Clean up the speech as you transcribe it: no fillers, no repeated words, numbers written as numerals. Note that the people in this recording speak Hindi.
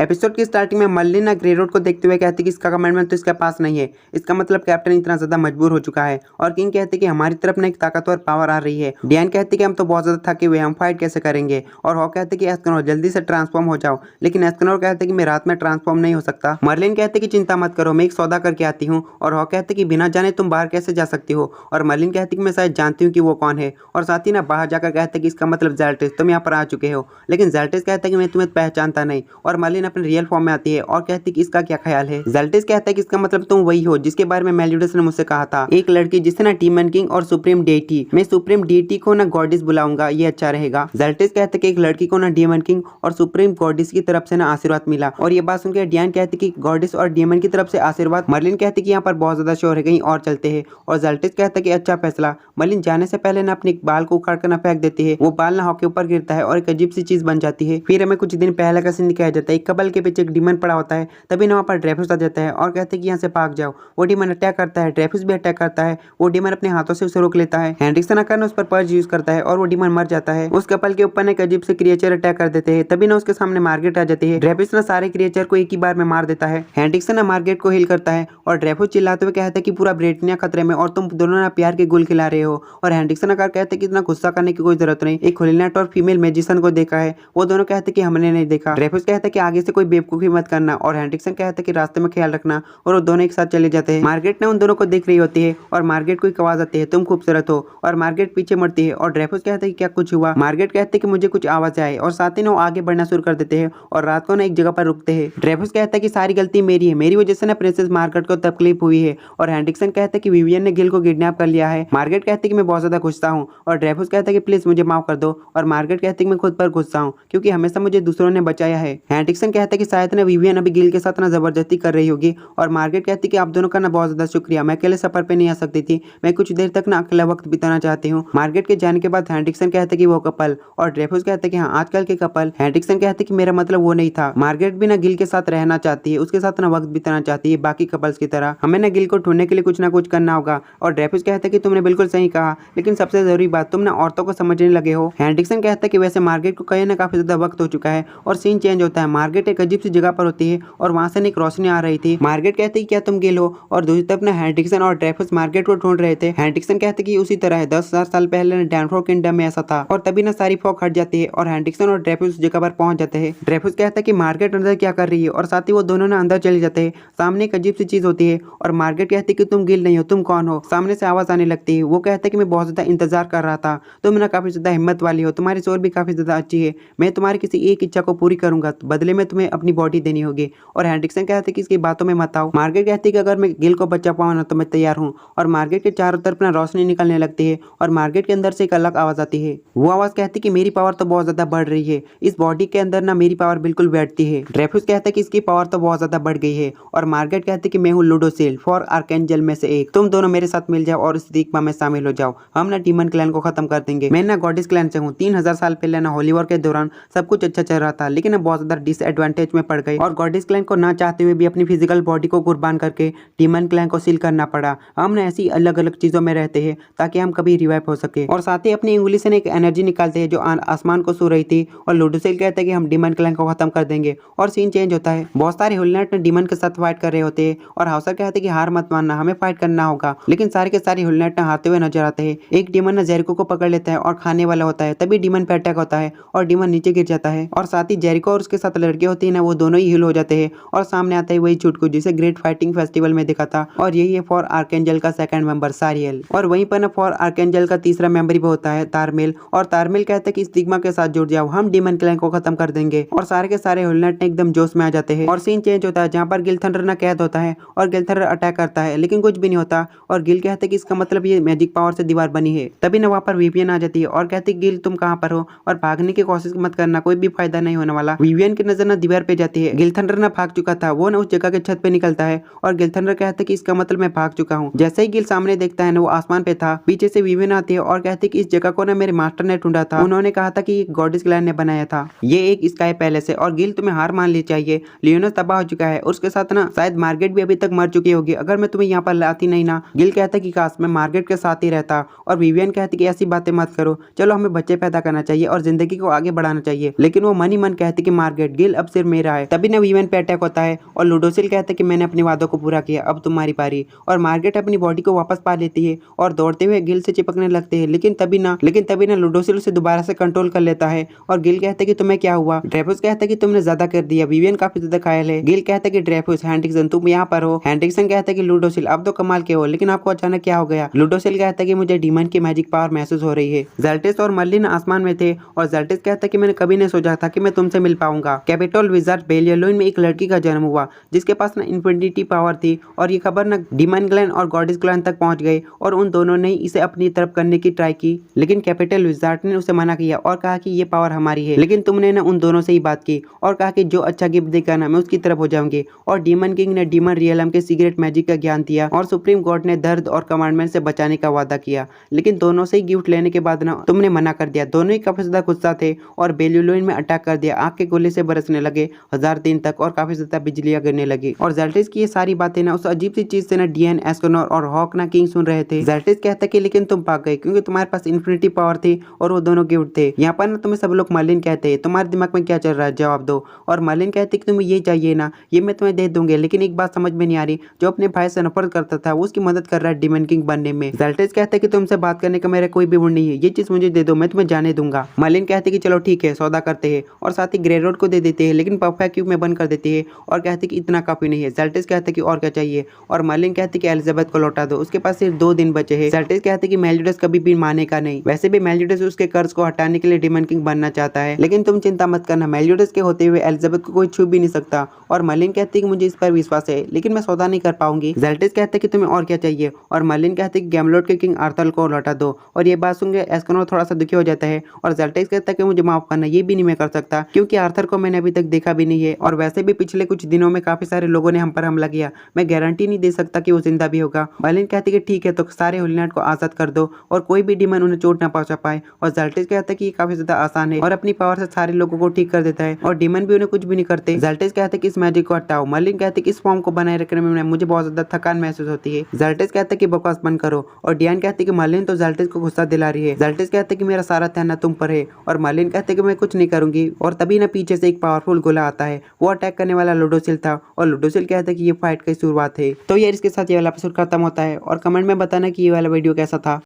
एपिसोड की स्टार्टिंग में मर्लिन ना ग्रे रोड को देखते हुए कहती कि इसका कमांडमेंट तो इसके पास नहीं है, इसका मतलब कैप्टन इतना ज्यादा मजबूर हो चुका है। और किंग कहते कि हमारी तरफ ना एक ताकतवर पावर आ रही है। डियान कहती कि हम तो बहुत ज्यादा थके हुए, हम फाइट कैसे करेंगे। और हॉक कहते कि एस्कनोर जल्दी से ट्रांसफॉर्म हो जाओ, लेकिन एस्कनोर कहते कि मैं रात में ट्रांसफॉर्म नहीं हो सकता। मर्लिन कहते कि चिंता मत करो, मैं एक सौदा करके आती हूँ। और हॉक कहते कि बिना जाने तुम बाहर कैसे जा सकती हो। और मर्लिन कहती कि मैं शायद जानती हूँ कि वो कौन है। और साथ ही ना बाहर जाकर कहते कि इसका मतलब ज़ेल्टिस, तुम यहाँ पर आ चुके हो। लेकिन ज़ेल्टिस कहता है कि मैं तुम्हें पहचानता नहीं। और मर्लिन अपने रियल फॉर्म में आती है और कहती कि इसका क्या ख्याल है। ज़ेल्टिस कहता है कि इसका मतलब तुम वही हो जिसके बारे में मेलियोडस ने मुझसे कहा था, एक लड़की जिससे ना डीमन किंग और सुप्रीम डेटी, मैं सुप्रीम डेटी को ना गॉडेस बुलाऊंगा, ये अच्छा रहेगा। ज़ेल्टिस कहते कि एक लड़की को ना डीमन किंग और सुप्रीम गॉडेस की तरफ से ना आशीर्वाद मिला। और ये बात सुनकर डियान कहती कि गॉडेस और डीमन की तरफ से आशीर्वाद। मर्लिन कहती कि यहाँ पर बहुत ज्यादा शोर है, कहीं और चलते हैं। और ज़ेल्टिस कहता कि अच्छा फैसला। मर्लिन जाने से पहले ना अपने बाल को उखाड़ कर ना फेंक देती है। वो बाल ना हॉक के ऊपर गिरता है और एक अजीब सी चीज बन जाती है। फिर हमें कुछ दिन पहले का सीन दिखाया जाता है, एक कबल के पीछे एक डीमन पड़ा होता है। तभी ना वहाँ पर ड्रेफिस आ जाता है और कहते हैं कि यहाँ से भाग जाओ। वो डीमन अटैक करता है, ड्रेफिस भी अटैक करता है। वो डीमन अपने हाथों से उसे रोक लेता है। हेनरिक्सन आकर उस पर पर्ज यूज करता है और वो डीमन मर जाता है। उस कपल के ऊपर एक अजीब से क्रिएचर अटैक कर देते हैं। तभी ना उसके सामने मार्गरेट आ जाती है। ड्रेफिस ना सारे क्रिएचर को एक ही बार में मार देता है। हेनरिक्सन ना मार्गरेट को हील करता है और ड्रेफिस चिल्लाते हुए कहता है कि पूरा ब्रिटेनिया खतरे में और तुम दोनों ना प्यार के गुल खिला रहे हो। और हेनरिक्सन आकर कहते हैं कि इतना गुस्सा करने की कोई जरूरत नहीं, एक होलीनेट और फीमेल मैजिशियन को देखा है। वो दोनों कहते कि हमने नहीं देखा। ड्रेफिस कहता है कि आगे से कोई बेवकूफी मत करना और हेनरिक्सन कहता है कि रास्ते में ख्याल रखना। और वो दोनों एक साथ चले जाते हैं। मार्गरेट ने उन दोनों को देख रही होती है और मार्गरेट को एक आवाज आती है, तुम खूबसूरत हो। और मार्गरेट पीछे मुड़ती है और ड्रेफिस कहता है कि क्या कुछ हुआ। मार्गरेट कहते हैं कि मुझे कुछ आवाज आए और साथ ही ना वो आगे बढ़ना शुरू कर देते हैं और रात को ना एक जगह पर रुकते हैं। ड्रेफिस कहता है कि सारी गलती मेरी है, मेरी वजह से ना प्रिंसेस मार्गरेट को तकलीफ हुई है। और हेनरिक्सन कहता है कि विवियन ने गिल को किडनैप कर लिया है। मार्गरेट कहते हैं कि मैं बहुत ज्यादा गुस्सा हूँ। और ड्रेफिस कहता है कि प्लीज मुझे माफ कर दो। और मार्गरेट कहती है कि मैं खुद पर गुस्सा हूँ क्योंकि हमेशा मुझे दूसरों ने बचाया है। हेनरिक्सन कहता है कि शायद ना विवियन अभी गिल के साथ ना जबरदस्ती कर रही होगी। और मार्गरेट कहती है कि आप दोनों का ना बहुत ज्यादा शुक्रिया, मैं अकेले सफर पे नहीं आ सकती थी, मैं कुछ देर तक ना अकेला वक्त बिताना चाहती हूँ। मार्गरेट के जाने के बाद हेनरिक्सन कहता है कि वो कपल। और ड्रेफिस कहता है कि हाँ आजकल के कपल। हेनरिक्सन कहता है कि मेरा मतलब वो नहीं था। मार्गरेट भी ना गिल के साथ रहना चाहती है, उसके साथ ना वक्त बिताना चाहती है बाकी कपल्स की तरह। हमें ना गिल को ढूंढने के लिए कुछ ना कुछ करना होगा। और ड्रेफिस कहता है कि तुमने बिल्कुल सही कहा, लेकिन सबसे जरूरी बात, तुम ना औरतों को समझने लगे हो। हेनरिक्सन कहता है कि वैसे मार्गरेट को कहीं ना काफी ज्यादा वक्त हो चुका है। और सीन चेंज होता है। मार्गरेट एक अजीब सी जगह पर होती है और वहां से एक रोशनी आ रही थी। मार्गरेट कहती है क्या तुम गिल हो। और दूसरी तरफ ना हेनरिक्सन और ड्रेफिस मार्गरेट को ढूंढ रहे थे। हेनरिक्सन कहते कि उसी तरह है, 10,000 साल पहले डैनफोर किंगडम में ऐसा था। और तभी ना सारी फॉग हट जाती है और हेनरिक्सन और ड्रेफिस उस जगह पर पहुंच जाते हैं। ड्रेफिस कहता है कि मार्गरेट अंदर क्या कर रही है और साथ ही वो दोनों ना अंदर चले जाते हैं। सामने एक अजीब सी चीज होती है और मार्गरेट कहती है कि तुम गिल नहीं हो, तुम कौन हो। सामने से आवाज आने लगती है। वो कहता है कि मैं बहुत ज्यादा इंतजार कर रहा था, तुम ना काफी ज्यादा हिम्मत वाली हो, तुम्हारी सोच भी काफी ज्यादा अच्छी है, मैं तुम्हारी किसी एक इच्छा को पूरी करूंगा, बदले में तुम्हें अपनी बॉडी देनी होगी। और हेनरिक्सन कहते हैं कि इसकी बातों में मत आओ। मार्गरेट कहती है कि अगर मैं गिल को बचा पाऊँ ना तो मैं तैयार हूँ। और मार्गरेट के चारों तरफ ना रोशनी निकलने लगती है और मार्गरेट के अंदर से एक अलग आवाज आती है। वो आवाज कहती है कि मेरी पावर तो बहुत ज्यादा बढ़ रही है, इस बॉडी के अंदर ना मेरी पावर बिल्कुल बैठती है। ड्रेफिस कहता है कि इसकी पावर तो बहुत ज्यादा बढ़ गई है। और मार्गरेट कहती है कि मैं हूँ लूडोसेल, 4 आर्कएंजल में से एक, तुम दोनों मेरे साथ मिल जाओ और इस दिग्मा में शामिल हो जाओ, हम ना डीमन क्लैन को खत्म कर देंगे। मैं ना गॉडेस क्लैन से हूँ, 3000 साल पहले ना होली वॉर के दौरान सब कुछ अच्छा चल रहा था, लेकिन अब बहुत ज्यादा डिसएडवांटेज में पड़ गई और गॉडेस क्लैन को ना चाहते हुए भी अपनी फिजिकल बॉडी को कुर्बान करके डीमन क्लैन को सील करना पड़ा। हम ना ऐसी अलग अलग चीजों में रहते हैं ताकि हम कभी रिवाइव हो सके। और साथ ही अपनी उंगली से एक एनर्जी निकालते हैं जो आसमान को छू रही थी। और लूडोसेल कहते हैं कि हम डीमन क्लैन को खत्म कर देंगे। और सीन चेंज होता है। बहुत सारे होलीनाइट डीमन के साथ फाइट कर रहे होते हैं और हाउसर कहते हैं कि हार मत मानना, हमें फाइट करना होगा। लेकिन सारे के सारे होलीनाइट हारते हुए नजर आते हैं। एक डीमन ना जेरिको को पकड़ लेता है और खाने वाला होता है। तभी डीमन पे अटैक होता है और डीमन नीचे गिर जाता है। और साथ ही जेरिको और उसके साथ लड़के होती है ना, वो दोनों ही हिल हो जाते हैं। और सामने आता है वही चुटकू जिसे ग्रेट फाइटिंग फेस्टिवल में देखा था। और यही है 4 आर्कएंजल का सेकंड मेंबर सारियल। और वहीं पर ना 4 आर्कएंजल का तीसरा मेंबर भी होता है तारमेल। और तारमेल कहता है कि इस दिग्मा के साथ जुड़ जाओ, हम डीमन क्लैन को खत्म कर देंगे। और सारे के सारे होलीनाइट एकदम जोश में आ जाते हैं। और सीन चेंज होता है जहाँ पर गिलथंडर ना कैद होता है और गिलथंडर अटैक करता है, लेकिन कुछ भी नहीं होता। और गिल कहते हैं कि इसका मतलब ये मैजिक पावर से दीवार बनी है। तभी ना वहाँ पर विवियन आ जाती है और कहती है गिल तुम कहाँ पर हो और भागने की कोशिश मत करना, कोई भी फायदा नहीं होने वाला। विवियन की नजर ना दीवार पे जाती है। गिलथंडर ना भाग चुका था, वो ना उस जगह के छत पे निकलता है और गिलथंडर कहता है कि इसका मतलब मैं भाग चुका हूँ। जैसे ही गिल सामने देखता है ना, वो आसमान पे था। पीछे से विवियन आती है और कहती है कि इस जगह को ना मेरे मास्टर ने ढूंढा था, उन्होंने कहा था कि गॉडेस क्लैन ने बनाया था, ये एक स्काई पैलेस है। और गिल तुम्हें हार मान ली चाहिए, लियोनस तबाह हो चुका है, उसके साथ ना शायद मार्गरेट भी अभी तक मर चुकी होगी, अगर मैं तुम्हें यहाँ पर लाती नहीं ना। गिल कहता है कि काश मैं मार्गरेट के साथ ही रहता। और विवियन कहती कि ऐसी बातें मत करो, चलो हमें बच्चे पैदा करना चाहिए और जिंदगी को आगे बढ़ाना चाहिए। लेकिन वो मन ही मन कहती कि मार्गरेट गिल अब सिर्फ मेरा है। तभी ना वीवन पे अटैक होता है और लूडोसिल कहता है कि मैंने अपने वादों को पूरा किया, अब तुम्हारी पारी। और मार्गेट अपनी बॉडी को वापस पा लेती है और दौड़ते हुए गिल से चिपकने लगते हैं। लेकिन तभी ना लूडोसिल उसे दोबारा से कंट्रोल कर लेता है और गिल कहता है कि तुम्हें क्या हुआ। ड्रेफस कहता है कि तुमने ज्यादा कर दिया। विवियन काफी ज्यादा घायल है। गिल कहता है कि ड्रेफस, हेंड्रिक्सन तुम यहाँ पर हो। हेंड्रिक्सन कहता है कि लूडोसिल अब तो कमाल के हो, लेकिन आपको अचानक क्या हो गया। लूडोसिल कहता है कि मुझे डीमन की मैजिक पावर महसूस हो रही है। ज़ेल्टिस और मर्लिन आसमान में थे और ज़ेल्टिस कहता है कि मैंने कभी नहीं सोचा था कि मैं तुमसे मिल पाऊंगा। कैपिटल विजार्ड बेलियलोइन में एक लड़की का जन्म हुआ जिसके पास ना इन्फिनिटी पावर थी और ये खबर ना डीमन ग्लैन और गॉडेस ग्लैन तक पहुंच गई और उन दोनों ने इसे अपनी तरफ करने की ट्राई की, लेकिन कैपिटल विजार्ड ने उसे मना किया और कहा कि ये पावर हमारी है। लेकिन तुमने ना उन दोनों से ही बात की और कहा कि जो अच्छा गिफ्ट देगा ना मैं उसकी तरफ हो जाऊंगी। और डीमन किंग ने डीमन रियलम के सीक्रेट मैजिक का ज्ञान दिया और सुप्रीम गॉड ने दर्द और कमांडमेंट से बचाने का वादा किया। लेकिन दोनों से ही गिफ्ट लेने के बाद ना तुमने मना कर दिया। दोनों ही काफी ज्यादा गुस्सा थे और बेलियलोइन में अटैक कर दिया। आग के गोले से बरसने लगे 1000 दिन तक और काफी ज्यादा बिजलियां गिरने लगी। और ज़ेल्टिस की ये सारी बातें ना उस अजीब सी चीज से ना डीएन, एस्केनोर और हॉक ना किंग सुन रहे थे। ज़ेल्टिस कहता कि लेकिन तुम भाग गए क्योंकि तुम्हारे पास इन्फिनिटी पावर थी और वो दोनों गिफ्ट थे। यहाँ पर ना तुम्हें सब लोग मर्लिन कहते हैं, तुम्हारे दिमाग में क्या चल रहा है, जवाब दो। और मर्लिन कहती कि तुम्हें ये चाहिए ना, ये मैं तुम्हें दे दूंगी, लेकिन एक बात समझ में नहीं आ रही, जो अपने भाई से नफरत करता था वो उसकी मदद कर रहा है डीमन किंग बनने में। ज़ेल्टिस कहता है कि तुमसे बात करने का मेरा कोई भी मूड नहीं है, ये चीज मुझे दे दो, मैं तुम्हें जाने दूंगा। मर्लिन कहते कि चलो ठीक है, सौदा करते हैं और साथ ही ग्रे रोड को दे देते हैं, लेकिन पफा क्यूब में बंद कर देते हैं और कहते कि इतना काफी नहीं है। ज़ेल्टिस कहते कि और क्या चाहिए और मर्लिन कहते कि एलिजाबेथ को लौटा दो, उसके पास सिर्फ 2 दिन बचे हैं। ज़ेल्टिस कहते कि मेलिडस कभी भी मानेगा नहीं, वैसे भी मेलिडस उसके कर्ज को हटाने के लिए डीमन किंग बनना चाहता है, लेकिन तुम चिंता मत करना, मेलिडस के होते हुए एलिजाबेथ को कोई छू भी नहीं सकता। और मर्लिन कहती है कि मुझे इस पर विश्वास है, लेकिन मैं सौदा नहीं कर पाऊंगी। ज़ेल्टिस कहते कि तुम्हें और क्या चाहिए और मर्लिन कहते कि गैमलोट के किंग आर्थर को लौटा दो। और ये बात सुन के एस्केनोर थोड़ा सा दुखी हो जाता है और ज़ेल्टिस कहता है कि मुझे माफ करना, ये भी नहीं मैं कर सकता क्योंकि आर्थर को मैंने अभी तक देखा भी नहीं है और वैसे भी पिछले कुछ दिनों में काफी सारे लोगों ने हम पर हमला किया, मैं गारंटी नहीं दे सकता कि वो जिंदा भी होगा। मर्लिन कहती कि ठीक है, तो सारे होली नाइट को आजाद कर दो और कोई भी डीमन उन्हें चोट ना पहुंचा पाए। और ज़ेल्टिस कहता है कि ये काफी ज्यादा आसान है और अपनी पावर से सारे लोगों को ठीक कर देता है और डीमन भी उन्हें कुछ भी नहीं करते। ज़ेल्टिस कहते कि इस मैजिक को हटाओ। मर्लिन कहते कि इस फॉर्म को बनाए रखने में मुझे बहुत ज्यादा थकान महसूस होती है। ज़ेल्टिस कहते कि बकवास बंद करो और डियान कहती कि मर्लिन तो ज़ेल्टिस को गुस्सा दिला रही है। ज़ेल्टिस कहते कि मेरा सारा ध्यान तुम पर है और मर्लिन कहते कि मैं कुछ नहीं करूंगी। और तभी ना पीछे से एक पावरफुल गोला आता है, वो अटैक करने वाला लूडोसिल था और लूडोसिल कहता है कि ये फाइट की शुरुआत है। तो यार इसके साथ ये वाला एपिसोड खत्म होता है और कमेंट में बताना कि ये वाला वीडियो कैसा था।